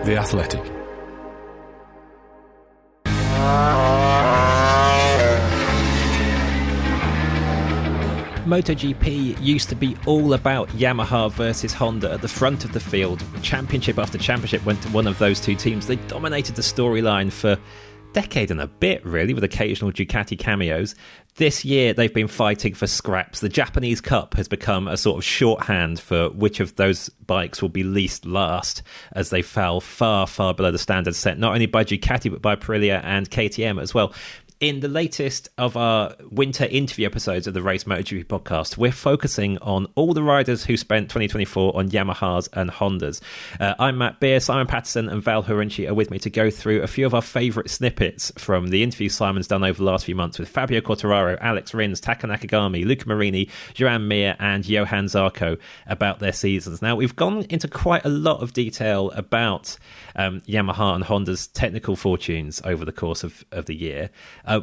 The Athletic. MotoGP used to be all about Yamaha versus Honda at the front of the field. Championship after championship went to one of those two teams. They dominated the storyline for a decade and a bit, really, with occasional Ducati cameos. This year, they've been fighting for scraps. The Japanese Cup has become a sort of shorthand for which of those bikes will be least last, as they fell far, far below the standards set, not only by Ducati, but by Aprilia and KTM as well. In the latest of our winter interview episodes of the Race MotoGP podcast, we're focusing on all the riders who spent 2024 on Yamahas and Hondas. I'm Matt Beer, Simon Patterson and Val Horinci are with me to go through a few of our favourite snippets from the interviews Simon's done over the last few months with Fabio Quartararo, Alex Rins, Taka Nakagami, Luca Marini, Joan Mir and Johann Zarco about their seasons. Now, we've gone into quite a lot of detail about Yamaha and Honda's technical fortunes over the course of the year.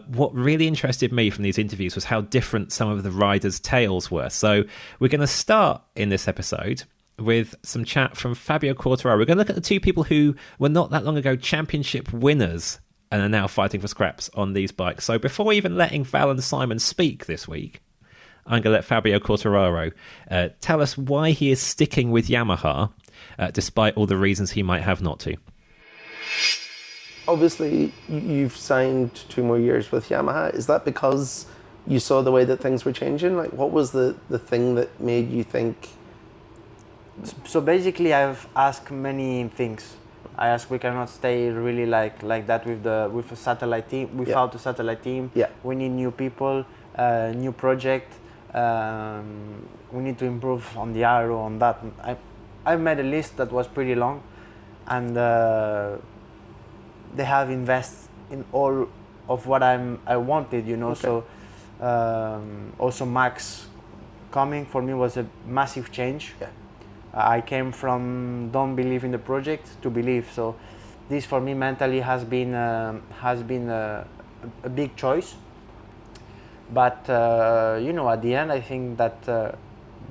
What really interested me from these interviews was how different some of the riders' tales were. So we're going to start in this episode with some chat from Fabio Quartararo. We're going to look at the two people who were not that long ago championship winners and are now fighting for scraps on these bikes. So before even letting Val and Simon speak this week, I'm going to let Fabio Quartararo tell us why he is sticking with Yamaha, despite all the reasons he might have not to. Obviously, you've signed 2 more years with Yamaha. Is that because you saw the way that things were changing? Like, what was the thing that made you think? So basically, I've asked many things. I asked, we cannot stay really like that with a satellite team, without a satellite team. Yeah. We need new people, new project. We need to improve on the aero, on that. I made a list that was pretty long, and they have invested in all of what I wanted, you know. Okay. So also Max coming for me was a massive change. Yeah. I came from don't believe in the project to believe. So this for me mentally has been a big choice. But you know, at the end, I think that the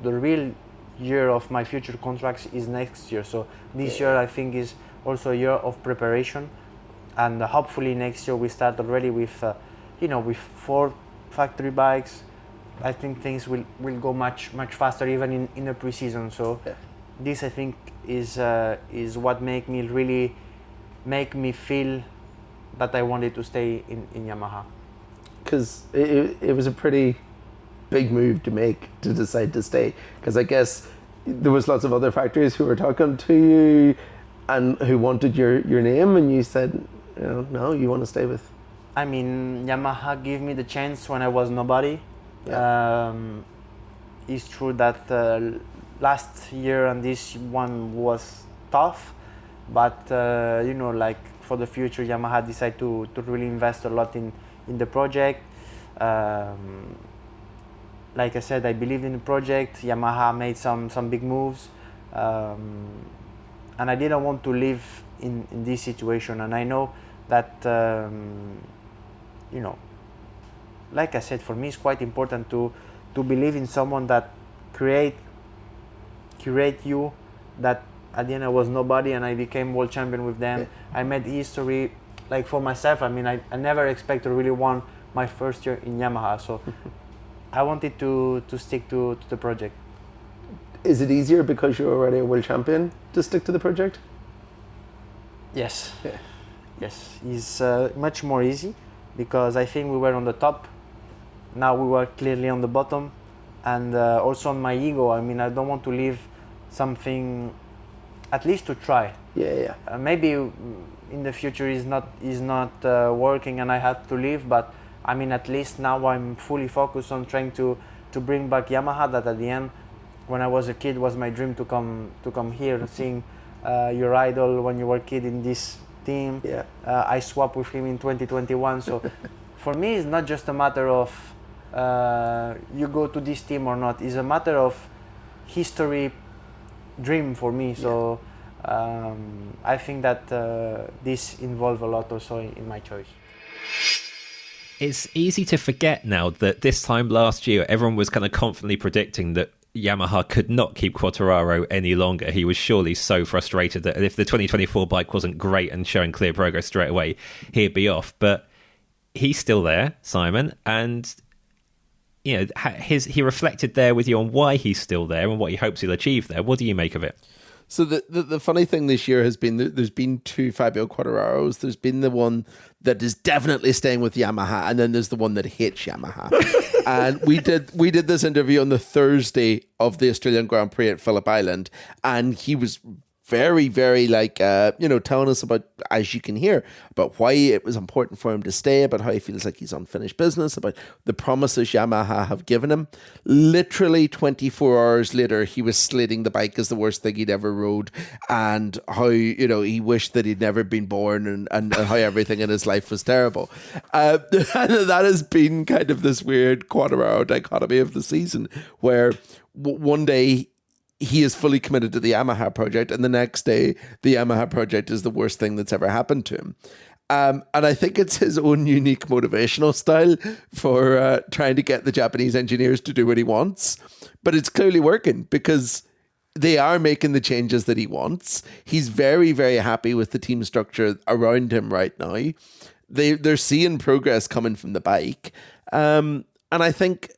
real year of my future contracts is next year. So this year I think is also a year of preparation. And hopefully next year we start already with, with 4 factory bikes. I think things will go much faster even in the pre-season. So this I think is what make me feel that I wanted to stay in Yamaha. Because it was a pretty big move to make to decide to stay. Because I guess there was lots of other factories who were talking to you and who wanted your name, and you said, no, you want to stay with. I mean, Yamaha gave me the chance when I was nobody. Yeah. It's true that last year and this one was tough, but like for the future, Yamaha decided to really invest a lot in the project. Like I said, I believed in the project. Yamaha made some big moves, and I didn't want to live in this situation. And I know that like I said, for me it's quite important to believe in someone that create you, that at the end I was nobody and I became world champion with them. Yeah. I made history. Like for myself, I mean, I never expected to really won my first year in Yamaha, so I wanted to stick to the project. Is it easier because you're already a world champion to stick to the project? Yes. Yeah. Yes, it's much more easy because I think we were on the top. Now we were clearly on the bottom, and also on my ego. I mean, I don't want to leave something, at least to try. Yeah. Maybe in the future is not working and I have to leave, but I mean, at least now I'm fully focused on trying to bring back Yamaha. That at the end, when I was a kid, was my dream to come here, seeing your idol when you were a kid in this team. Yeah. I swapped with him in 2021. So for me, it's not just a matter of you go to this team or not. It's a matter of history, dream for me. So I think that this involved a lot also in my choice. It's easy to forget now that this time last year, everyone was kind of confidently predicting that Yamaha could not keep Quartararo any longer. He was surely so frustrated that if the 2024 bike wasn't great and showing clear progress straight away, he'd be off. But he's still there, Simon, and he reflected there with you on why he's still there and what he hopes he'll achieve there. What do you make of it? So the funny thing this year has been there's been two Fabio Quartararos. There's been the one that is definitely staying with Yamaha, and then there's the one that hates Yamaha. And we did this interview on the Thursday of the Australian Grand Prix at Phillip Island, and he was very, very telling us about, as you can hear, about why it was important for him to stay, about how he feels like he's unfinished business, about the promises Yamaha have given him. Literally 24 hours later, he was slating the bike as the worst thing he'd ever rode, and how, he wished that he'd never been born, and how everything in his life was terrible. And that has been kind of this weird Quartararo dichotomy of the season, where one day he is fully committed to the Yamaha project, and the next day the Yamaha project is the worst thing that's ever happened to him. And I think it's his own unique motivational style for trying to get the Japanese engineers to do what he wants. But it's clearly working, because they are making the changes that he wants. He's very, very happy with the team structure around him right now. They're seeing progress coming from the bike. And I think,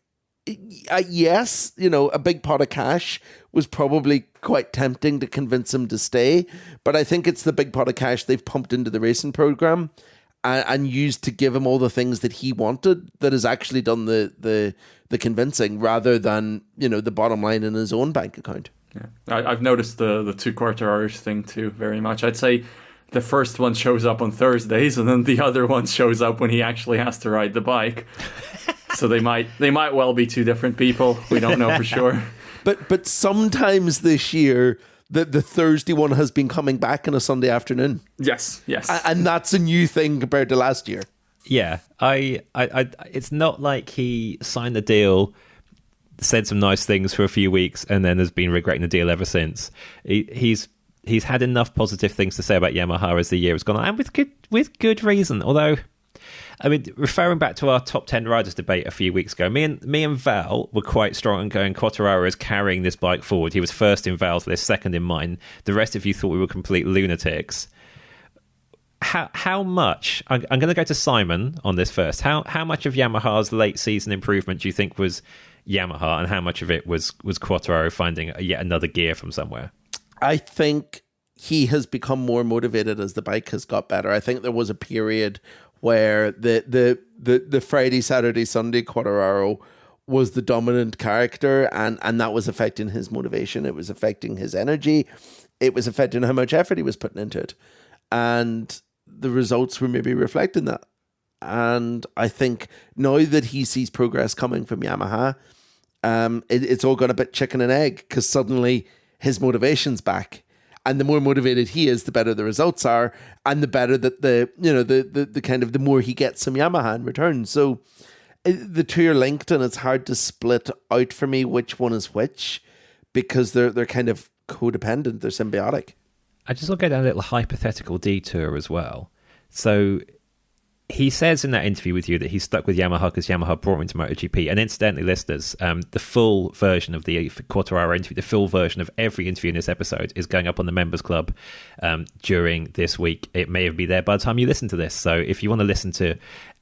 yes, a big pot of cash was probably quite tempting to convince him to stay, but I think it's the big pot of cash they've pumped into the racing program and used to give him all the things that he wanted that has actually done the convincing, rather than the bottom line in his own bank account. Yeah, I've noticed the two Quartararos thing too very much. I'd say the first one shows up on Thursdays, and then the other one shows up when he actually has to ride the bike. So they might well be two different people. We don't know for sure. But sometimes this year, the Thursday one has been coming back on a Sunday afternoon. Yes. And that's a new thing compared to last year. Yeah, I it's not like he signed the deal, said some nice things for a few weeks, and then has been regretting the deal ever since. He's had enough positive things to say about Yamaha as the year has gone on, and with good reason. Although, I mean, referring back to our top 10 riders debate a few weeks ago, me and Val were quite strong on going, Quartararo is carrying this bike forward. He was first in Val's list, second in mine. The rest of you thought we were complete lunatics. How much, I'm going to go to Simon on this first. How much of Yamaha's late season improvement do you think was Yamaha, and how much of it was Quartararo finding yet another gear from somewhere? I think he has become more motivated as the bike has got better. I think there was a period where the Friday, Saturday, Sunday Quartararo was the dominant character, and that was affecting his motivation. It was affecting his energy. It was affecting how much effort he was putting into it. And the results were maybe reflecting that. And I think now that he sees progress coming from Yamaha, it's all gone a bit chicken and egg, because suddenly his motivation's back. And the more motivated he is, the better the results are, and the better that the more he gets some Yamaha in return. So the two are linked, and it's hard to split out for me which one is which, because they're kind of codependent. They're symbiotic. I just want to go down a little hypothetical detour as well. So he says in that interview with you that he's stuck with Yamaha because Yamaha brought him into MotoGP. And incidentally, listeners, the full version of the Quartararo interview, the full version of every interview in this episode is going up on the Members Club during this week. It may be there by the time you listen to this. So if you want to listen to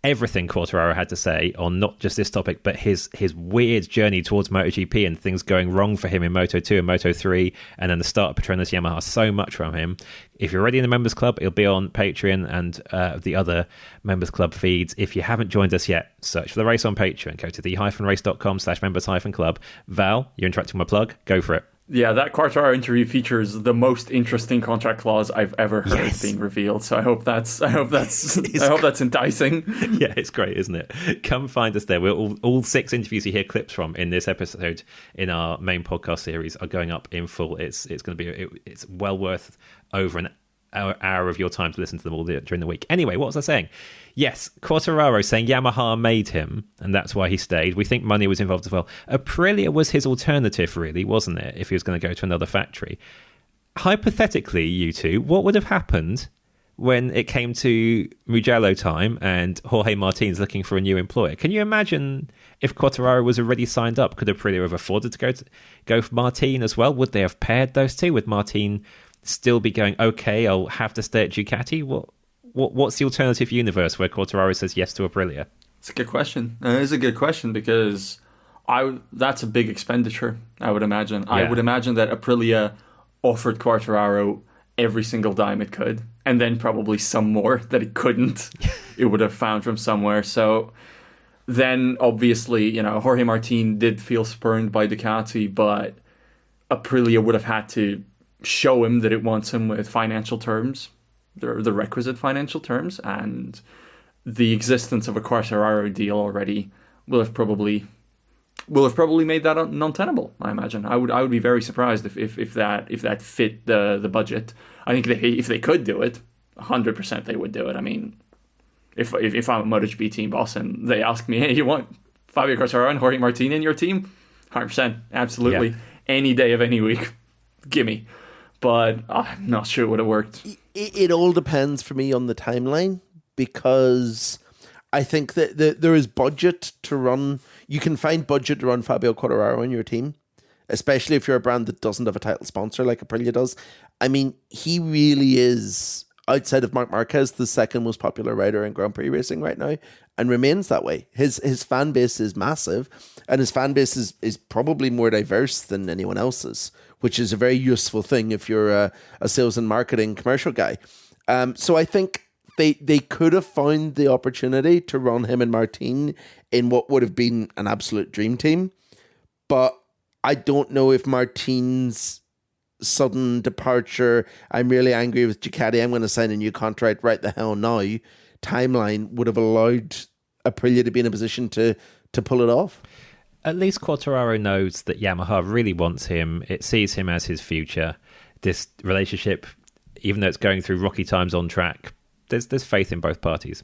everything Quartararo had to say on not just this topic, but his weird journey towards MotoGP and things going wrong for him in Moto2 and Moto3, and then the start of Petronas Yamaha, so much from him. If you're already in the Members Club, it'll be on Patreon and the other Members Club feeds. If you haven't joined us yet, search for The Race on Patreon. Go to the-race.com/members-club. Val, you're interrupting my plug. Go for it. Yeah, that Quartararo interview features the most interesting contract clause I've ever heard being revealed. So I hope that's enticing. Yeah, it's great, isn't it? Come find us there. We're all 6 interviews you hear clips from in this episode in our main podcast series are going up in full. It's going to be it's well worth over an hour of your time to listen to them all during the week. Anyway, what was I saying? Yes, Quartararo saying Yamaha made him, and that's why he stayed. We think money was involved as well. Aprilia was his alternative, really, wasn't it, if he was going to go to another factory? Hypothetically, you two, what would have happened when it came to Mugello time and Jorge Martin's looking for a new employer. Can you imagine if Quartararo was already signed up? Could Aprilia have afforded to go for Martin as well? Would they have paired those two? Would Martin still be going, okay, I'll have to stay at Ducati? What's the alternative universe where Quartararo says yes to Aprilia? It's a good question. It is a good question because that's a big expenditure, I would imagine. Yeah. I would imagine that Aprilia offered Quartararo every single dime it could, and then probably some more that it couldn't. It would have found from somewhere. So then, obviously, Jorge Martin did feel spurned by Ducati, but Aprilia would have had to show him that it wants him with financial terms, the requisite financial terms, and the existence of a Quartararo deal already will have probably made that non-tenable. I imagine. I would be very surprised if that fit the budget. I think if they could do it, 100% they would do it. I mean, if I'm a MotoGP team boss and they ask me, hey, you want Fabio Quartararo and Jorge Martin in your team? 100%, absolutely. Yeah. Any day of any week, gimme. But I'm not sure it would have worked. It all depends for me on the timeline, because I think that there is budget to run. You can find budget to run Fabio Quartararo on your team, especially if you're a brand that doesn't have a title sponsor like Aprilia does. I mean, he really is, outside of Marc Marquez, the second most popular rider in Grand Prix racing right now, and remains that way. His fan base is massive, and his fan base is probably more diverse than anyone else's, which is a very useful thing if you're a sales and marketing commercial guy. So I think they could have found the opportunity to run him and Martin in what would have been an absolute dream team. But I don't know if Martin's sudden departure, I'm really angry with Ducati, I'm going to sign a new contract right the hell now, timeline would have allowed Aprilia to be in a position to pull it off. At least Quartararo knows that Yamaha really wants him. It sees him as his future. This relationship, even though it's going through rocky times on track, there's faith in both parties.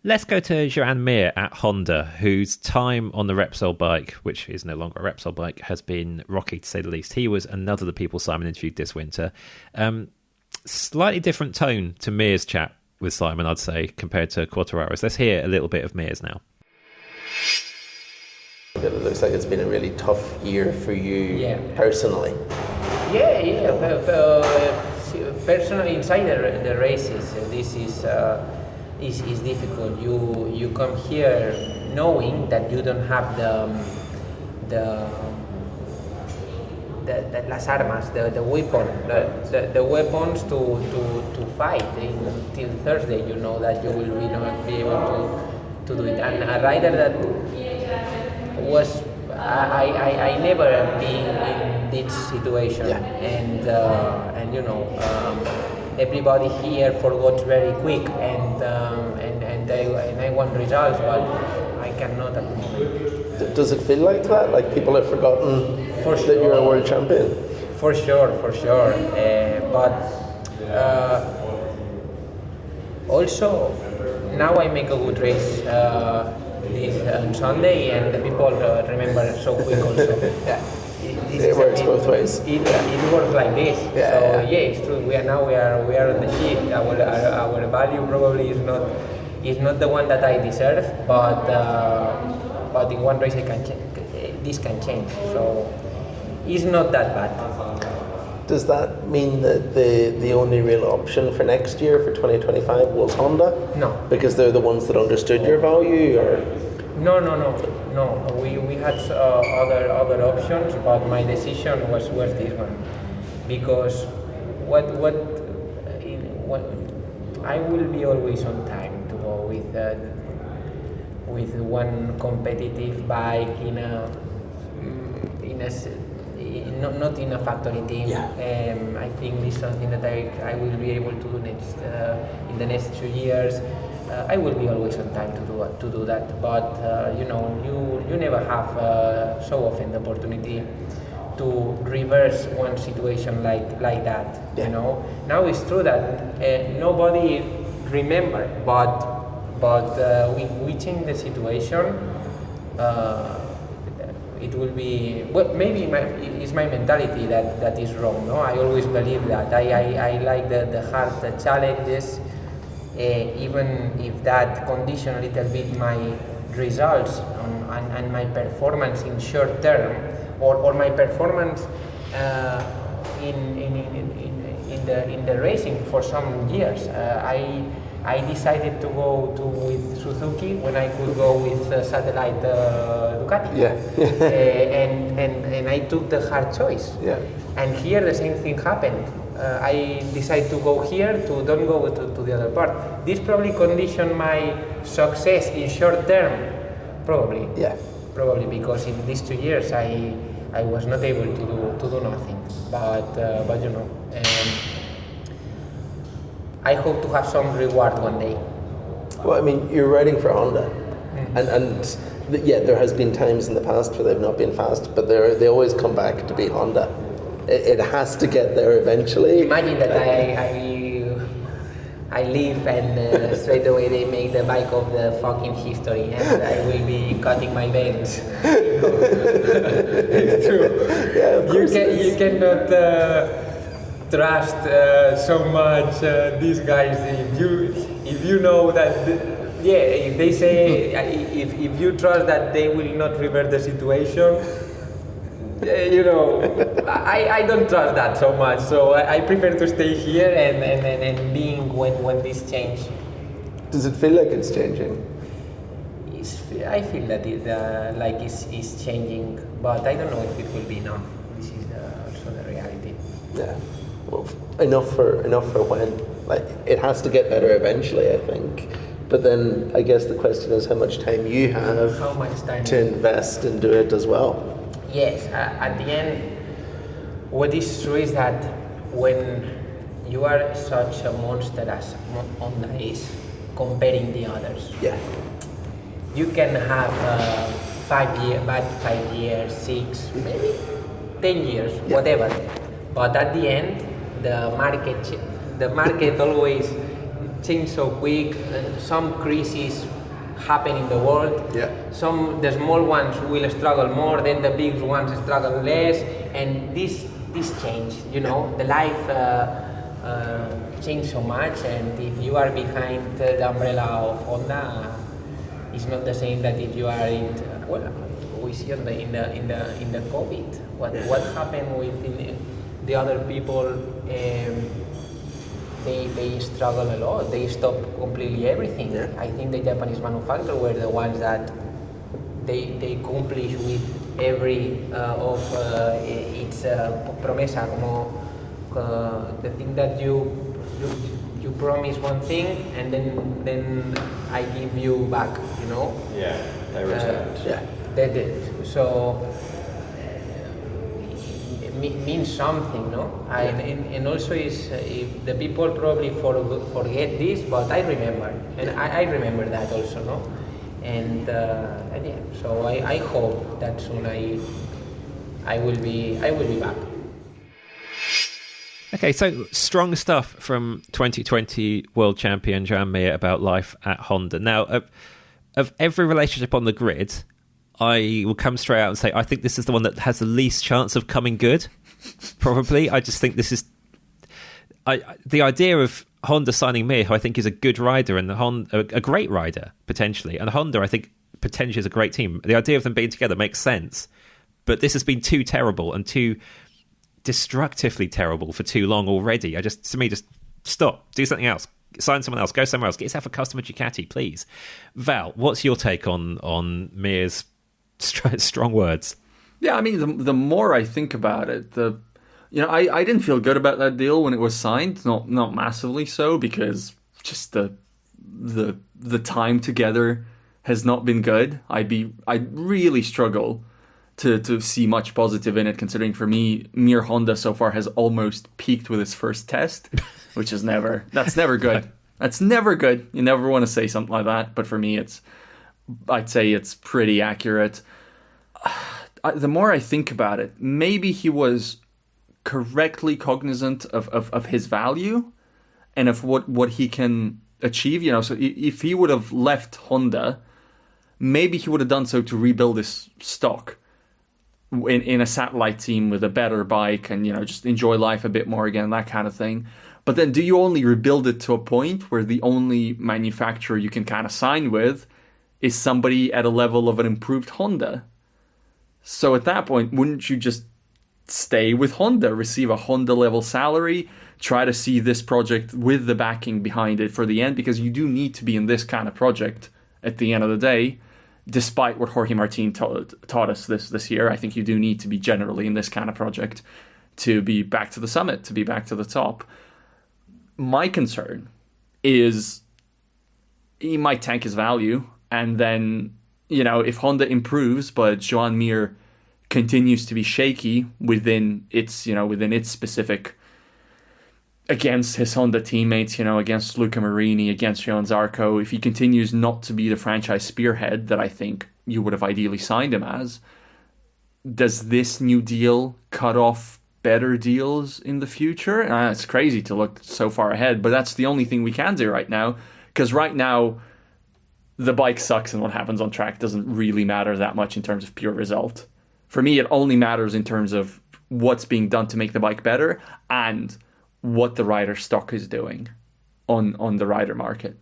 Let's go to Joan Mir at Honda, whose time on the Repsol bike, which is no longer a Repsol bike, has been rocky to say the least. He was another of the people Simon interviewed this winter. Slightly different tone to Mir's chat with Simon, I'd say, compared to Quartararo's. Let's hear a little bit of Mir's now. It looks like it's been a really tough year for you personally. Personally, inside the races, this is difficult. You come here knowing that you don't have the las armas, the weapon, the weapons to fight until Thursday. You know that you will not be able to do it. And a rider that was I never been in this situation, and everybody here forgot very quick, and I want results, but I cannot at the moment. Does it feel like that? Like people have forgotten that you're a world champion? For sure. But also now I make a good race this on Sunday, and the people remember so quick also. It works both ways. It works like this. It's true. We are on the sheet. Our value probably is not the one that I deserve, but in one race this can change. So it's not that bad. Does that mean that the only real option for next year, for 2025, was Honda? No. Because they're the ones that understood your value, or? No. We had other options, but my decision was this one, because what I will be always on time to go with one competitive bike not in a factory team. I think this is something that I will be able to do next in the next 2 years. I will be always on time to do that, but you never have so often the opportunity to reverse one situation like that. Now it's true that nobody remember, but if we change the situation, It will be, well, maybe it's my mentality that is wrong. No, I always believe that. I like the hard challenges, even if that condition a little bit my results and my performance in short term, or my performance in the racing for some years. I decided to go with Suzuki when I could go with satellite Ducati. Yeah. And I took the hard choice. Yeah. And here the same thing happened. I decided to go here, to don't go to the other part. This probably conditioned my success in short term, probably. Yeah. Probably because in these 2 years I was not able to do nothing. But you know. I hope to have some reward one day. Well, I mean, you're riding for Honda, and there has been times in the past where they've not been fast, but they always come back to be Honda. It has to get there eventually. Imagine that I leave and straight away they make the bike of the fucking history, and I will be cutting my veins. It's true. Yeah, of course You cannot trust so much these guys. If you know that, if they say if you trust that they will not revert the situation, you know, I don't trust that so much. So I prefer to stay here and being when this change. Does it feel like it's changing? I feel that it's changing, but I don't know if it will be now. This is also the reality. Yeah. Well, enough for when. Like, it has to get better eventually, I think. But then I guess the question is how much time you have to invest and do it as well. Yes, at the end, what is true is that when you are such a monster as Honda is, comparing the others, you can have 5 years, 6, maybe 10 years, whatever. But at the end, the market always changes so quick. Some crises happen in the world. Yeah. The small ones will struggle more, then the big ones struggle less, and this change. You know, the life changes so much, and if you are behind the umbrella of Honda, it's not the same that if you are in. We see in the COVID what happened with the other people. They struggle a lot. They stop completely everything. Yeah. I think the Japanese manufacturers were the ones that they accomplish with every of its promesa, como the thing that you promise one thing and then I give you back. You know. Yeah. They return. So. Means something, no? And also is if the people probably forget this, but I remember, and I remember that also, no? And so I hope that soon I will be back. Okay, so strong stuff from 2020 world champion Joan Mir about life at Honda. Now, of every relationship on the grid, I will come straight out and say I think this is the one that has the least chance of coming good. Probably, I just think this is the idea of Honda signing Mir, who I think is a good rider and a great rider potentially, and Honda I think potentially is a great team. The idea of them being together makes sense, but this has been too terrible and too destructively terrible for too long already. Just stop, do something else. Sign someone else, go somewhere else, get yourself a customer Ducati, please. Val, what's your take on Mir's strong words? Yeah, I mean, the more I think about it, I didn't feel good about that deal when it was signed, not massively so, because just the time together has not been good. I really struggle to see much positive in it, considering for me, Mir Honda so far has almost peaked with his first test, which is that's never good. That's never good. You never want to say something like that, but for me, I'd say it's pretty accurate. The more I think about it, maybe he was correctly cognizant of his value and of what he can achieve. So if he would have left Honda, maybe he would have done so to rebuild his stock. in a satellite team with a better bike and, just enjoy life a bit more again, that kind of thing. But then do you only rebuild it to a point where the only manufacturer you can kind of sign with is somebody at a level of an improved Honda? So at that point, wouldn't you just stay with Honda, receive a Honda level salary, try to see this project with the backing behind it for the end? Because you do need to be in this kind of project at the end of the day, despite what Jorge Martin taught us this year. I think you do need to be generally in this kind of project to be back to the summit, to be back to the top. My concern is he might tank his value, and then, if Honda improves, but Joan Mir continues to be shaky within its specific, against his Honda teammates, against Luca Marini, against Johann Zarco, if he continues not to be the franchise spearhead that I think you would have ideally signed him as, does this new deal cut off better deals in the future? It's crazy to look so far ahead, but that's the only thing we can do right now, because right now the bike sucks and what happens on track doesn't really matter that much in terms of pure result. For me, it only matters in terms of what's being done to make the bike better and what the rider stock is doing on the rider market.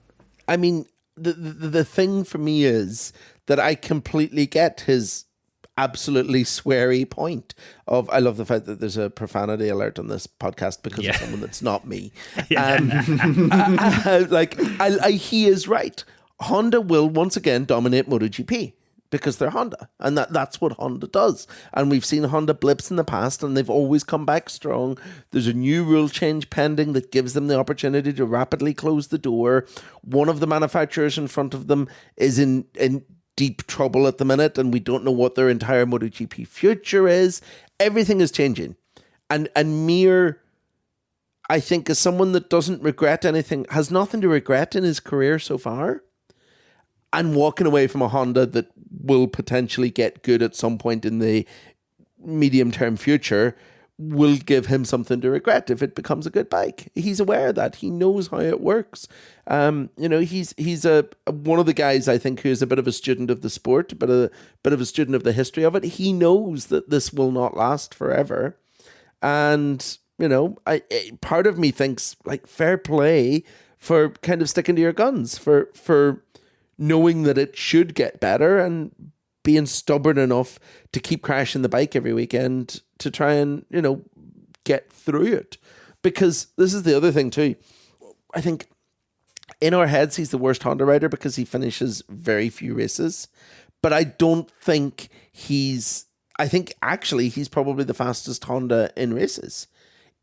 I mean, the thing for me is that I completely get his absolutely sweary point of, I love the fact that there's a profanity alert on this podcast because of someone that's not me. He is right. Honda will once again dominate MotoGP because they're Honda, and that's what Honda does. And we've seen Honda blips in the past, and they've always come back strong. There's a new rule change pending that gives them the opportunity to rapidly close the door. One of the manufacturers in front of them is in deep trouble at the minute, and we don't know what their entire MotoGP future is. Everything is changing. And Mir, I think, is someone that doesn't regret anything, has nothing to regret in his career so far. And walking away from a Honda that will potentially get good at some point in the medium-term future will give him something to regret if it becomes a good bike. He's aware of that. He knows how it works. He's one of the guys, I think, who's a bit of a student of the sport, but a bit of a student of the history of it. He knows that this will not last forever. And, part of me thinks, fair play for kind of sticking to your guns, for knowing that it should get better and being stubborn enough to keep crashing the bike every weekend to try and, get through it. Because this is the other thing too. I think in our heads, he's the worst Honda rider because he finishes very few races. But I don't think I think actually he's probably the fastest Honda in races,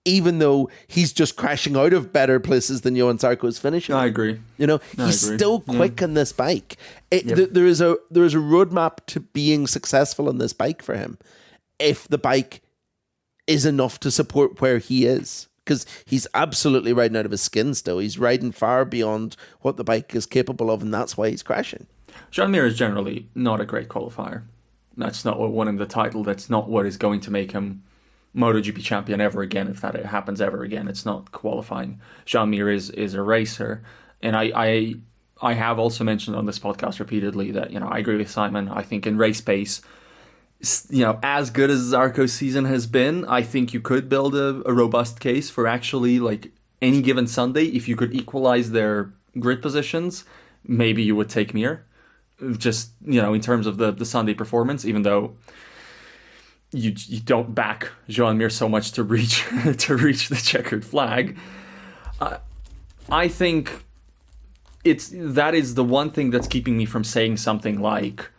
even though he's just crashing out of better places than Johann Zarco is finishing. I agree. He's still quick on this bike. There is a roadmap to being successful on this bike for him, if the bike is enough to support where he is. Because he's absolutely riding out of his skin still. He's riding far beyond what the bike is capable of, and that's why he's crashing. Joan Mir is generally not a great qualifier. That's not what won him the title. That's not what is going to make him MotoGP champion ever again, if that happens ever again. It's not qualifying. Joan Mir is a racer, and I have also mentioned on this podcast repeatedly that I agree with Simon. I think in race pace, as good as Zarco's season has been, I think you could build a robust case for actually any given Sunday, if you could equalize their grid positions, maybe you would take Mir, just in terms of the Sunday performance, even though you don't back Joan Mir so much to reach the checkered flag. I think that is the one thing that's keeping me from saying something like,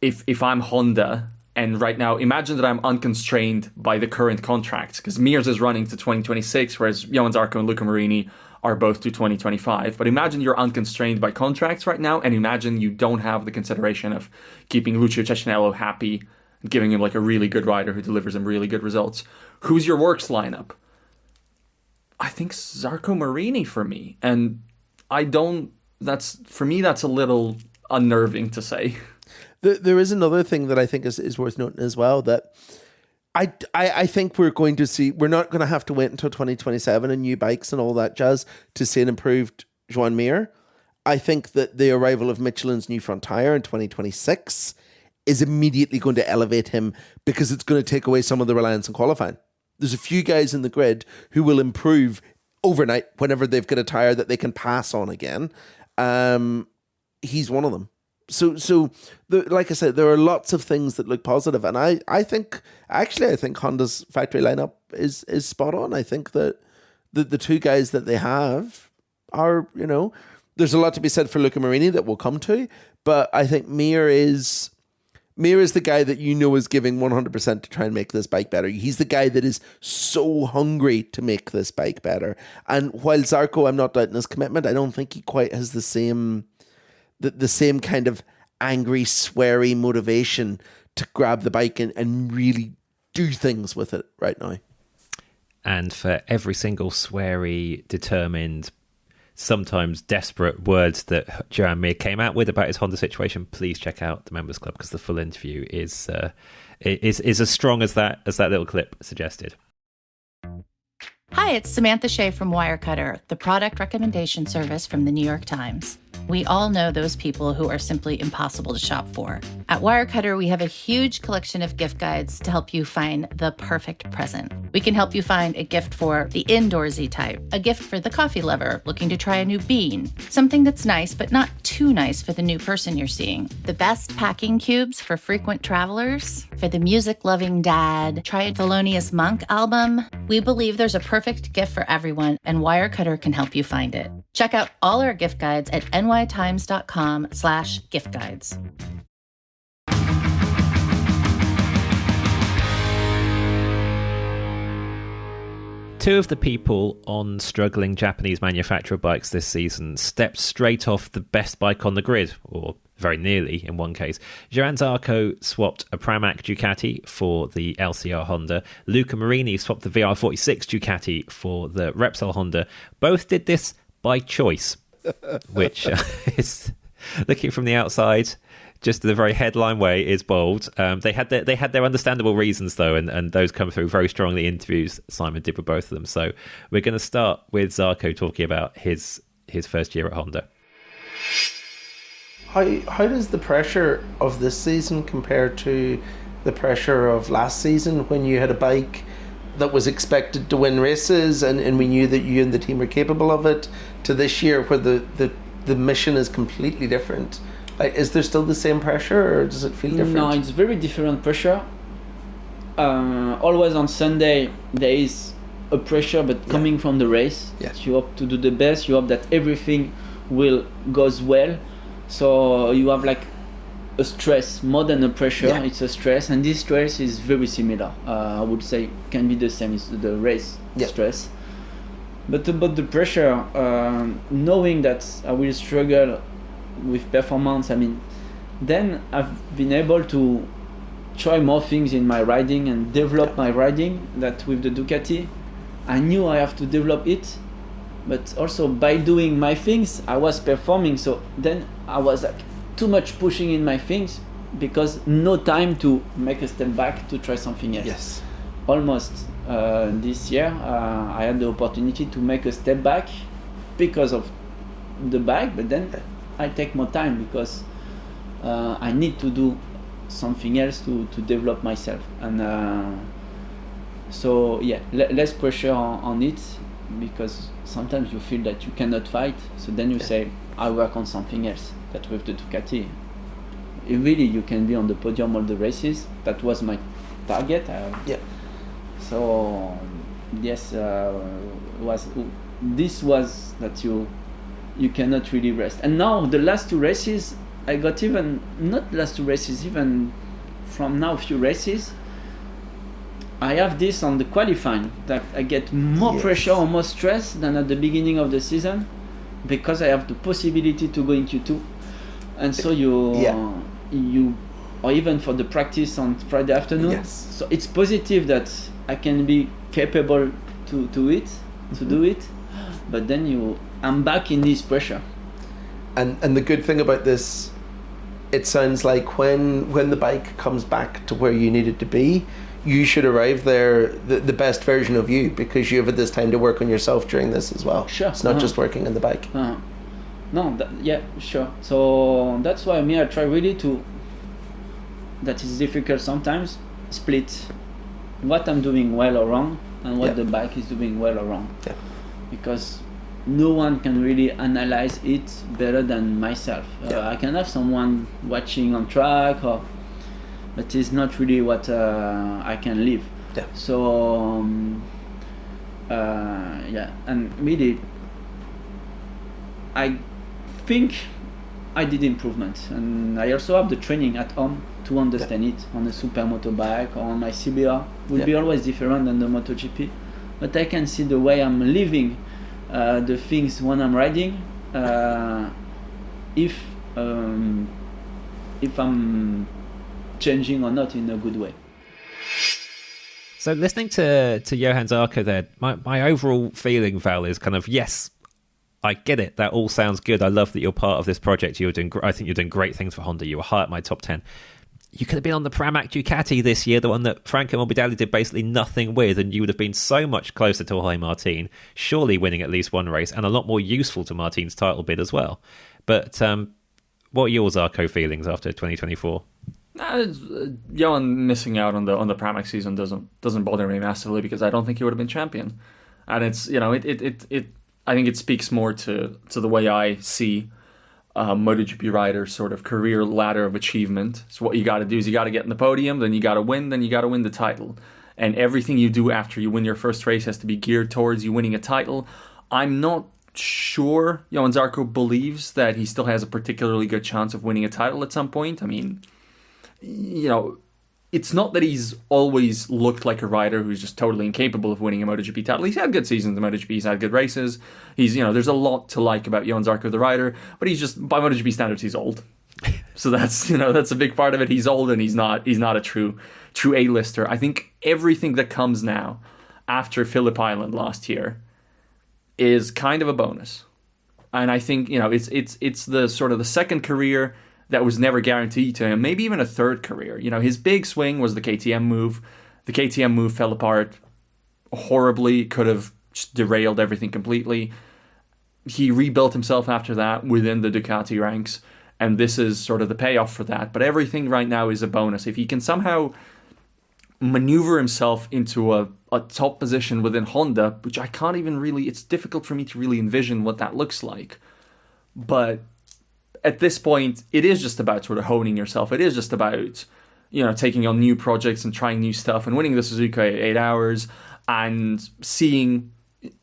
if I'm Honda, and right now imagine that I'm unconstrained by the current contracts, because Mir's is running to 2026, whereas Johann Zarco and Luca Marini are both to 2025. But imagine you're unconstrained by contracts right now, and imagine you don't have the consideration of keeping Lucio Cecinello happy, giving him a really good rider who delivers him really good results. Who's your works lineup? I think Zarco Marini for me. And that's a little unnerving to say. There is another thing that I think is worth noting as well, that I think we're going to see, we're not going to have to wait until 2027 and new bikes and all that jazz to see an improved Joan Mir. I think that the arrival of Michelin's new front tyre in 2026 is immediately going to elevate him because it's going to take away some of the reliance on qualifying. There's a few guys in the grid who will improve overnight whenever they've got a tyre that they can pass on again. He's one of them. So like I said, there are lots of things that look positive, and I think Honda's factory lineup is spot on. I think that the two guys that they have are, there's a lot to be said for Luca Marini that we'll come to, but I think Mir is the guy that is giving 100% to try and make this bike better. He's the guy that is so hungry to make this bike better. And while Zarco, I'm not doubting his commitment, I don't think he quite has the same kind of angry, sweary motivation to grab the bike and really do things with it right now. And for every single sweary, determined, sometimes desperate words that Joan Mir came out with about his Honda situation, please check out the Members Club, because the full interview is as strong as that little clip suggested. Hi, it's Samantha Shea from Wirecutter, the product recommendation service from the New York Times. We all know those people who are simply impossible to shop for. At Wirecutter, we have a huge collection of gift guides to help you find the perfect present. We can help you find a gift for the indoorsy type, a gift for the coffee lover looking to try a new bean, something that's nice but not too nice for the new person you're seeing, the best packing cubes for frequent travelers, for the music-loving dad, try a Thelonious Monk album. We believe there's a perfect gift for everyone, and Wirecutter can help you find it. Check out all our gift guides at nytimes.com/gift guides. Two of the people on struggling Japanese manufacturer bikes this season stepped straight off the best bike on the grid, or very nearly in one case. Johann Zarco swapped a Pramac Ducati for the LCR Honda. Luca Marini swapped the VR46 Ducati for the Repsol Honda. Both did this by choice, which is, looking from the outside, just the very headline way, is bold. They had their understandable reasons though, and those come through very strongly in interviews Simon did with both of them. So we're going to start with Zarco talking about his first year at Honda. How does the pressure of this season compare to the pressure of last season, when you had a bike that was expected to win races and we knew that you and the team were capable of it, to this year where the mission is completely different? Is there still the same pressure, or does it feel different? No, it's very different pressure. Always on Sunday there is a pressure, but coming from the race. Yes. You hope to do the best, you hope that everything goes well. So you have like a stress more than a pressure. Yeah. It's a stress, and this stress is very similar. I would say can be the same as the race stress. But about the pressure, knowing that I will struggle with performance, then I've been able to try more things in my riding and develop my riding. That with the Ducati, I knew I have to develop it, but also by doing my things, I was performing. So then I was like too much pushing in my things, because no time to make a step back to try something else. Yes. Almost this year, I had the opportunity to make a step back because of the bike, but then I take more time because I need to do something else to develop myself. And less pressure on it, because sometimes you feel that you cannot fight, so then you say, I work on something else. That with the Ducati, you can be on the podium all the races. That was my target. So yes, this was that you cannot really rest. And now the last two races, I got even from now a few races, I have this on the qualifying, that I get more pressure or more stress than at the beginning of the season, because I have the possibility to go in Q2. And so you or even for the practice on Friday afternoon. Yes. So it's positive that I can be capable to do it, but then I'm back in this pressure. And the good thing about this, it sounds like when the bike comes back to where you need it to be, you should arrive there the best version of you, because you have had this time to work on yourself during this as well. Sure. It's not just working on the bike. No, sure. So that's why I try really to that is difficult sometimes, split what I'm doing well or wrong and what the bike is doing well or wrong. Yeah. Because no one can really analyze it better than myself. I can have someone watching on track, but it's not really what I can live. Yeah. So and really, I think I did improvement, and I also have the training at home to understand it. On a supermoto bike or on my CBR will be always different than the MotoGP, but I can see the way I'm living the things when I'm riding, if I'm changing or not in a good way. So listening to Johann Zarco there, my overall feeling, Val, is kind of, yes, I get it. That all sounds good. I love that you're part of this project. I think you're doing great things for Honda. You were high at my top 10. You could have been on the Pramac Ducati this year, the one that Franco Morbidelli did basically nothing with, and you would have been so much closer to Jorge Martin, surely winning at least one race, and a lot more useful to Martin's title bid as well. But what are your Zarco feelings after 2024? Johan missing out on the Pramac season doesn't bother me massively, because I don't think he would have been champion. And it's, I think it speaks more to the way I see MotoGP rider's sort of career ladder of achievement. So what you got to do is you got to get in the podium, then you got to win, then you got to win the title. And everything you do after you win your first race has to be geared towards you winning a title. I'm not sure Johann Zarco believes that he still has a particularly good chance of winning a title at some point. I mean, it's not that he's always looked like a rider who's just totally incapable of winning a MotoGP title. He's had good seasons in MotoGP. He's had good races. He's, there's a lot to like about Johann Zarco, the rider, but he's just, by MotoGP standards, he's old. So that's, that's a big part of it. He's old, and he's not a true A-lister. I think everything that comes now after Phillip Island last year is kind of a bonus. And I think, it's the sort of the second career that was never guaranteed to him, maybe even a third career. His big swing was the KTM move. The KTM move fell apart horribly, could have just derailed everything completely. He rebuilt himself after that within the Ducati ranks, and this is sort of the payoff for that. But everything right now is a bonus. If he can somehow maneuver himself into a top position within Honda, which I can't even really, it's difficult for me to really envision what that looks like. But at this point, it is just about sort of honing yourself. It is just about, taking on new projects and trying new stuff and winning the Suzuka 8 hours and seeing,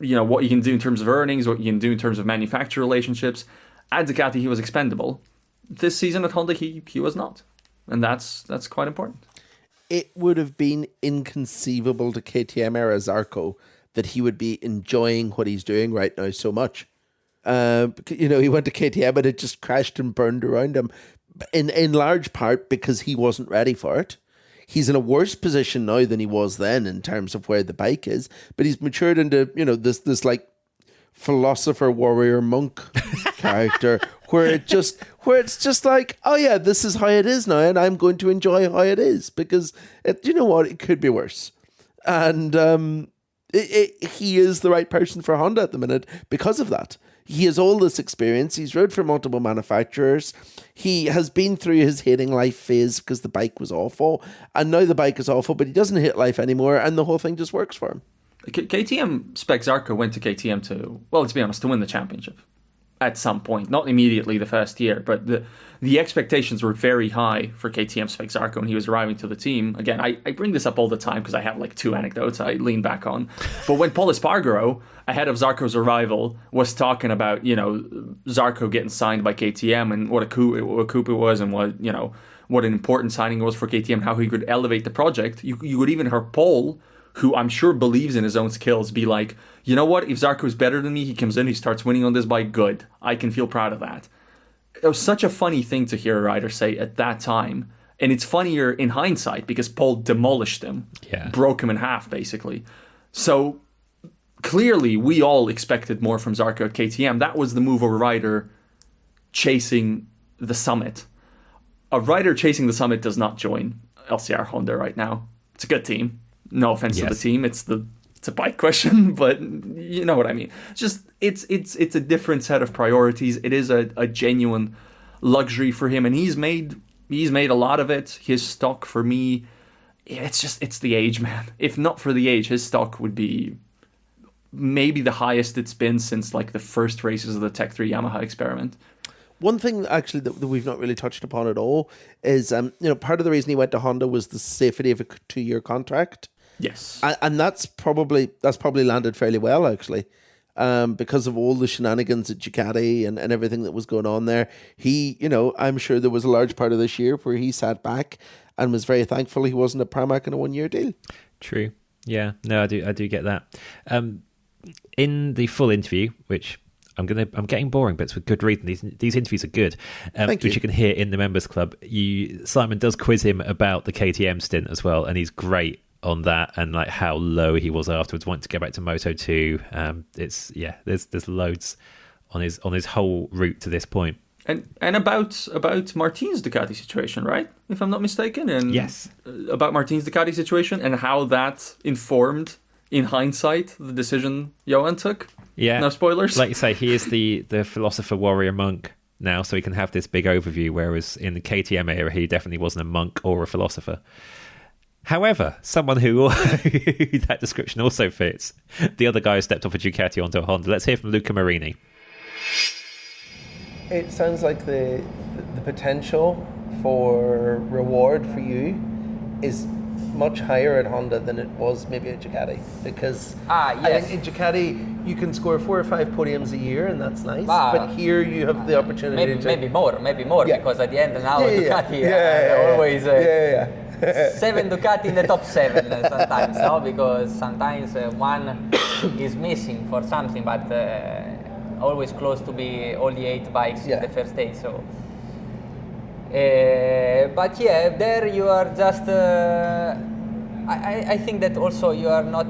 what you can do in terms of earnings, what you can do in terms of manufacturer relationships. At Ducati, he was expendable. This season at Honda, he was not. And that's quite important. It would have been inconceivable to KTM era Zarco that he would be enjoying what he's doing right now so much. He went to KTM and it just crashed and burned around him, in large part because he wasn't ready for it. He's in a worse position now than he was then in terms of where the bike is, but he's matured into, this like philosopher, warrior, monk character where it's just like, oh yeah, this is how it is now, and I'm going to enjoy how it is because it could be worse. And he is the right person for Honda at the minute because of that. He has all this experience. He's rode for multiple manufacturers. He has been through his hating life phase because the bike was awful. And now the bike is awful, but he doesn't hate life anymore. And the whole thing just works for him. KTM spec Zarco went to KTM to be honest, to win the championship at some point. Not immediately the first year, but the expectations were very high for KTM spec Zarco when he was arriving to the team. Again, I bring this up all the time because I have like two anecdotes I lean back on. But when Paul Espargaro, ahead of Zarco's arrival, was talking about, Zarco getting signed by KTM and what a coup it was and what an important signing it was for KTM, how he could elevate the project, you would even hear Paul, who I'm sure believes in his own skills, be like, you know what, if Zarco is better than me, he comes in, he starts winning on this bike, good. I can feel proud of that. It was such a funny thing to hear a rider say at that time. And it's funnier in hindsight because Paul demolished him, broke him in half, basically. So clearly, we all expected more from Zarco at KTM. That was the move of a rider chasing the summit. A rider chasing the summit does not join LCR Honda right now. It's a good team. No offense to the team. It's a bike question, but you know what I mean. It's a different set of priorities. It is a genuine luxury for him, and he's made He's made a lot of it. His stock for me, it's the age, man. If not for the age, his stock would be maybe the highest it's been since like the first races of the Tech 3 Yamaha experiment. One thing actually that we've not really touched upon at all is, part of the reason he went to Honda was the safety of a 2-year contract. Yes, and that's probably landed fairly well actually, because of all the shenanigans at Ducati and everything that was going on there. He, I'm sure there was a large part of this year where he sat back and was very thankful he wasn't a Pramac in a 1-year deal. True. Yeah. No, I do get that. In the full interview, which I'm getting boring, but it's with good reason. These interviews are good, which you can hear in the Members Club. Simon does quiz him about the KTM stint as well, and he's great on that, and like how low he was afterwards, wanting to go back to Moto 2. There's loads on his whole route to this point. And about Martin's Ducati situation, right? If I'm not mistaken, and yes, about Martin's Ducati situation and how that informed, in hindsight, the decision Johann took. Yeah. No spoilers. Like you say, he is the philosopher, warrior, monk now, so he can have this big overview, whereas in the KTM era, he definitely wasn't a monk or a philosopher. However, someone who that description also fits, the other guy who stepped off a Ducati onto a Honda. Let's hear from Luca Marini. It sounds like the potential for reward for you is much higher at Honda than it was maybe at Ducati, because I think at Ducati you can score 4 or 5 podiums a year and that's nice, but here you have the opportunity maybe more, because at the end now Ducati always 7 Ducati in the top 7 sometimes, no? Because sometimes one is missing for something, but always close to be all the 8 bikes in the first day. So, but there you are just. I think that also you are not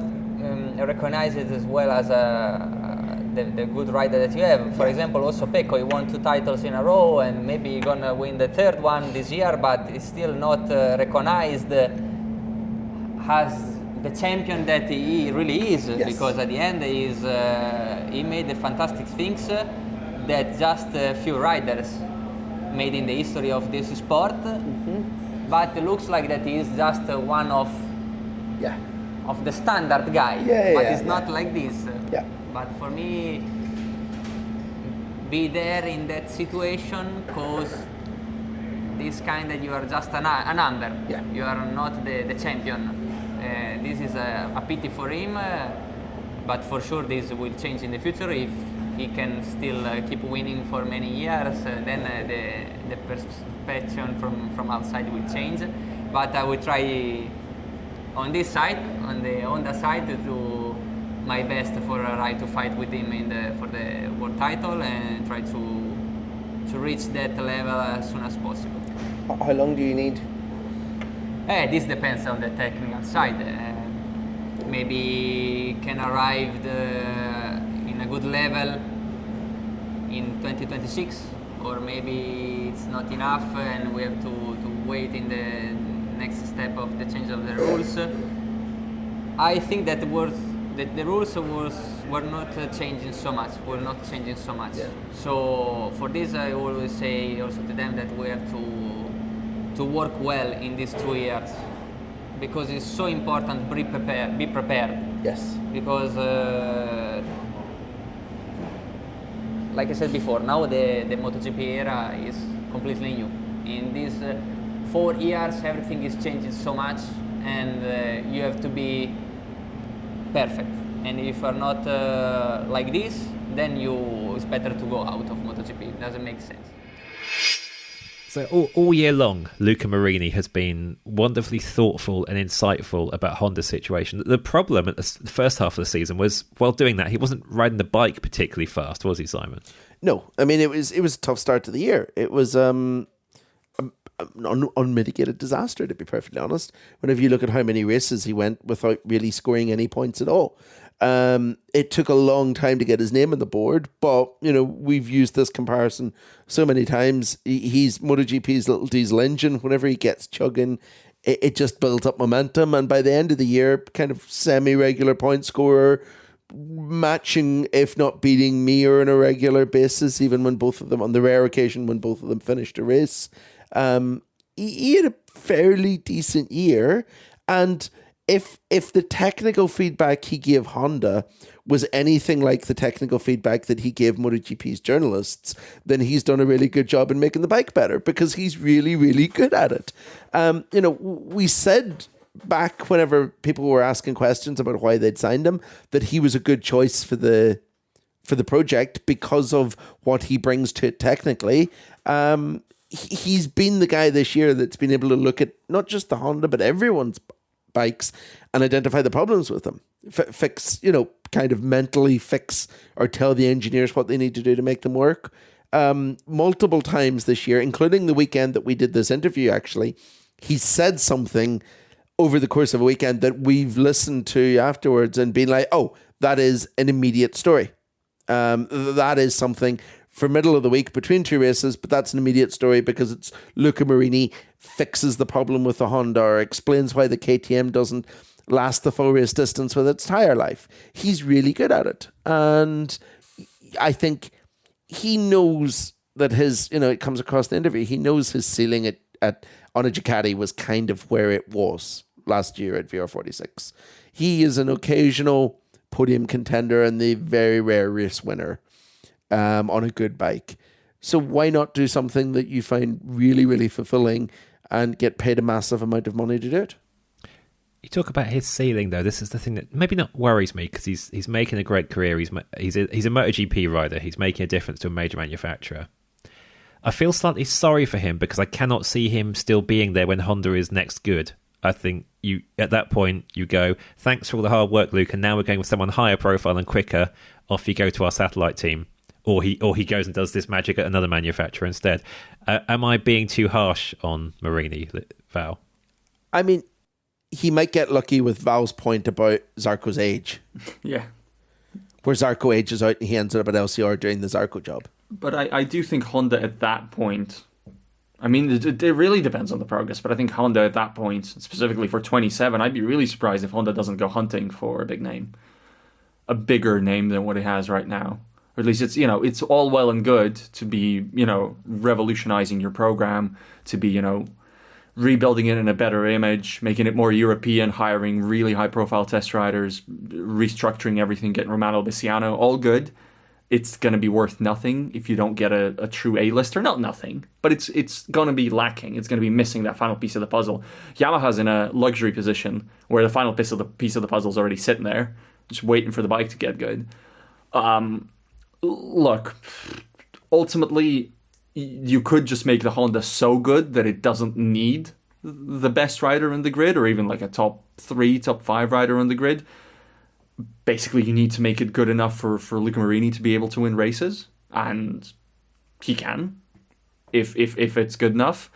recognized as well as the good rider that you have. For example, also Pecco, he won 2 titles in a row, and maybe he's gonna win the 3rd one this year, but he's still not recognized as the champion that he really is. Because at the end he made the fantastic things that just a few riders made in the history of this sport. But it looks like that he is just one of the standard guy, but it's not like this. But for me, be there in that situation, cause this kind that you are just a number. You are not the champion. This is a pity for him, but for sure this will change in the future if he can still keep winning for many years. Then the perception from outside will change. But I will try on this side, on the Honda side, to do my best for a ride to fight with him for the world title and try to reach that level as soon as possible. How long do you need? This depends on the technical side. Maybe can arrive in a good level in 2026, or maybe it's not enough and we have to wait in the next step of the change of the rules. I think that the rules were not changing so much. So for this, I always say also to them that we have to work well in these 2 years, because it's so important. Be prepared. Yes. Because like I said before, now the MotoGP era is completely new. In these 4 years, everything is changing so much, and you have to be perfect. And if you are not like this, then it's better to go out of MotoGP. It doesn't make sense. So all year long, Luca Marini has been wonderfully thoughtful and insightful about Honda's situation. The problem at the first half of the season was, while doing that, he wasn't riding the bike particularly fast, was he, Simon? No, I mean, it was a tough start to the year. It was an unmitigated disaster, to be perfectly honest. Whenever you look at how many races he went without really scoring any points at all. It took a long time to get his name on the board, but we've used this comparison so many times. He's MotoGP's little diesel engine. Whenever he gets chugging, it just builds up momentum, and by the end of the year, kind of semi-regular point scorer, matching if not beating Mir on a regular basis, even when both of them, on the rare occasion when both of them finished a race. he had a fairly decent year, and if the technical feedback he gave Honda was anything like the technical feedback that he gave MotoGP's journalists, then he's done a really good job in making the bike better, because he's really, really good at it. We said back whenever people were asking questions about why they'd signed him that he was a good choice for the project because of what he brings to it technically. He's been the guy this year that's been able to look at not just the Honda but everyone's bikes and identify the problems with them. Fix, kind of mentally fix or tell the engineers what they need to do to make them work. Multiple times this year, including the weekend that we did this interview, actually, he said something over the course of a weekend that we've listened to afterwards and been like, oh, that is an immediate story. That is something for middle of the week between two races, but that's an immediate story because it's Luca Marini fixes the problem with the Honda or explains why the KTM doesn't last the full race distance with its tire life. He's really good at it. And I think he knows that his, it comes across the interview, he knows his ceiling on a Ducati was kind of where it was last year at VR46. He is an occasional podium contender and the very rare race winner on a good bike. So why not do something that you find really, really fulfilling and get paid a massive amount of money to do it? You talk about his ceiling, though. This is the thing that maybe not worries me, because he's making a great career. He's a MotoGP rider. He's making a difference to a major manufacturer. I feel slightly sorry for him because I cannot see him still being there when Honda is next good. I think at that point you go, thanks for all the hard work, Luke, and now we're going with someone higher profile and quicker. Off you go to our satellite team, or he goes and does this magic at another manufacturer instead. Am I being too harsh on Marini, Val? I mean, he might get lucky with Val's point about Zarco's age. Yeah. Where Zarco ages out and he ends up at LCR doing the Zarco job. But I do think Honda at that point, I mean, it really depends on the progress, but I think Honda at that point, specifically for 27, I'd be really surprised if Honda doesn't go hunting for a big name. A bigger name than what it has right now. Or at least it's all well and good to be, revolutionizing your program, to be, rebuilding it in a better image, making it more European, hiring really high-profile test riders, restructuring everything, getting Romano Bisiano, all good. It's going to be worth nothing if you don't get a true A-lister. Not nothing, but it's going to be lacking. It's going to be missing that final piece of the puzzle. Yamaha's in a luxury position where the final piece of the puzzle is already sitting there, just waiting for the bike to get good. Look, ultimately, you could just make the Honda so good that it doesn't need the best rider in the grid, or even like a top 3, top 5 rider on the grid. Basically, you need to make it good enough for Luca Marini to be able to win races, and he can, if it's good enough.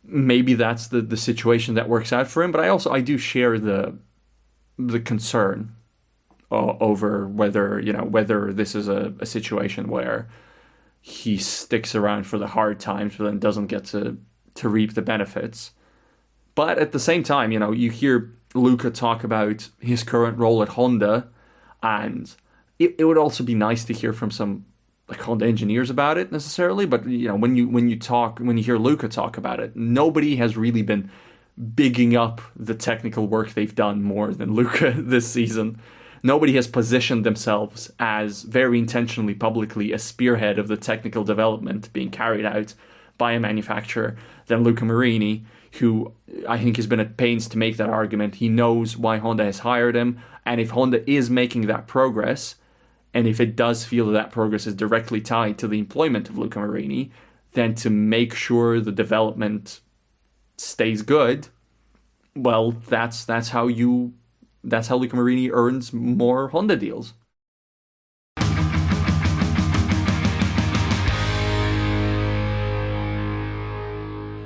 Maybe that's the situation that works out for him. But I do share the concern over whether this is a situation where he sticks around for the hard times but then doesn't get to reap the benefits. But at the same time, you hear Luca talk about his current role at Honda, and it would also be nice to hear from some like Honda engineers about it necessarily. But when you hear Luca talk about it, nobody has really been bigging up the technical work they've done more than Luca this season. Nobody has positioned themselves as very intentionally, publicly, a spearhead of the technical development being carried out by a manufacturer than Luca Marini, who I think has been at pains to make that argument. He knows why Honda has hired him, and if Honda is making that progress, and if it does feel that progress is directly tied to the employment of Luca Marini, then to make sure the development stays good, well, that's how Luca Marini earns more Honda deals.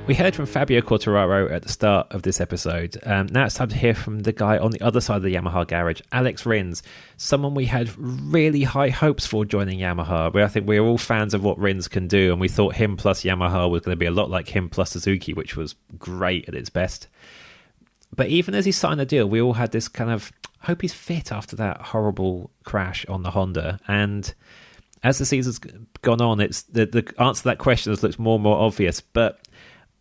We heard from Fabio Quartararo at the start of this episode. Now it's time to hear from the guy on the other side of the Yamaha garage, Alex Rins, someone we had really high hopes for joining Yamaha. I think we're all fans of what Rins can do, and we thought him plus Yamaha was going to be a lot like him plus Suzuki, which was great at its best. But even as he signed the deal, we all had this kind of hope he's fit after that horrible crash on the Honda. And as the season's gone on, it's the answer to that question has looked more and more obvious. But